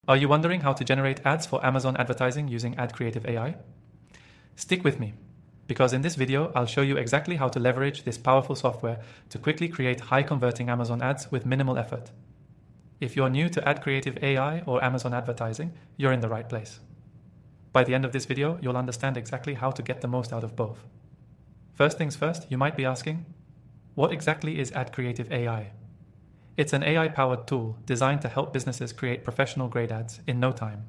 Are you wondering how to generate ads for Amazon advertising using AdCreative AI? Stick with me, because in this video, I'll show you exactly how to leverage this powerful software to quickly create high-converting Amazon ads with minimal effort. If you're new to AdCreative AI or Amazon advertising, you're in the right place. By the end of this video, you'll understand exactly how to get the most out of both. First things first, you might be asking, what exactly is AdCreative AI? It's an AI-powered tool designed to help businesses create professional-grade ads in no time.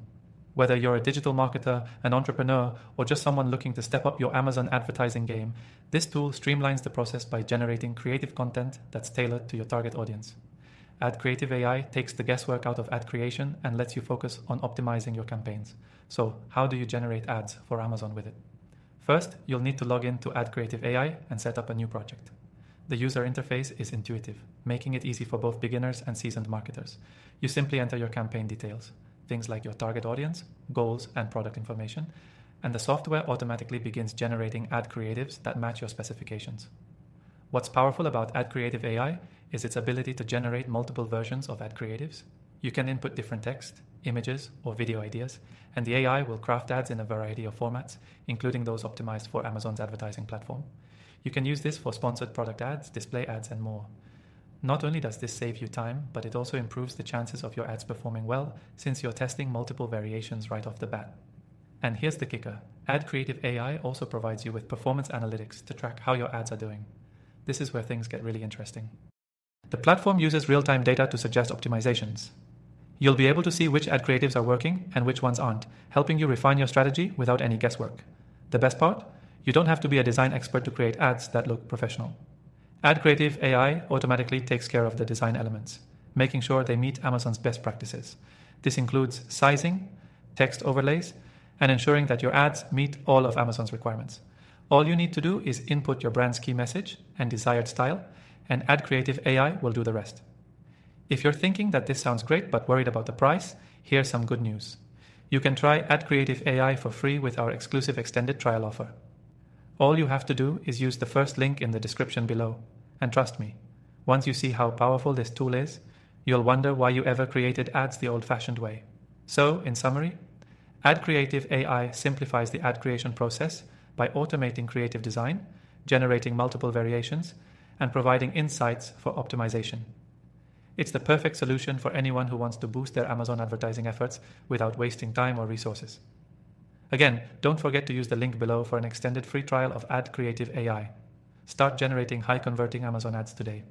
Whether you're a digital marketer, an entrepreneur, or just someone looking to step up your Amazon advertising game, this tool streamlines the process by generating creative content that's tailored to your target audience. AdCreative AI takes the guesswork out of ad creation and lets you focus on optimizing your campaigns. So, how do you generate ads for Amazon with it? First, you'll need to log in to AdCreative AI and set up a new project. The user interface is intuitive, making it easy for both beginners and seasoned marketers. You simply enter your campaign details, things like your target audience, goals, and product information, and the software automatically begins generating ad creatives that match your specifications. What's powerful about AdCreative AI is its ability to generate multiple versions of ad creatives. You can input different text, images, or video ideas, and the AI will craft ads in a variety of formats, including those optimized for Amazon's advertising platform. You can use this for sponsored product ads, display ads, and more. Not only does this save you time, but it also improves the chances of your ads performing well since you're testing multiple variations right off the bat. And here's the kicker. AdCreative AI also provides you with performance analytics to track how your ads are doing. This is where things get really interesting. The platform uses real-time data to suggest optimizations. You'll be able to see which ad creatives are working and which ones aren't, helping you refine your strategy without any guesswork. The best part? You don't have to be a design expert to create ads that look professional. AdCreative AI automatically takes care of the design elements, making sure they meet Amazon's best practices. This includes sizing, text overlays, and ensuring that your ads meet all of Amazon's requirements. All you need to do is input your brand's key message and desired style, and AdCreative AI will do the rest. If you're thinking that this sounds great but worried about the price, here's some good news. You can try AdCreative AI for free with our exclusive extended trial offer. All you have to do is use the first link in the description below. And trust me, once you see how powerful this tool is, you'll wonder why you ever created ads the old-fashioned way. So, in summary, AdCreative AI simplifies the ad creation process by automating creative design, generating multiple variations, and providing insights for optimization. It's the perfect solution for anyone who wants to boost their Amazon advertising efforts without wasting time or resources. Again, don't forget to use the link below for an extended free trial of AdCreative AI. Start generating high-converting Amazon ads today.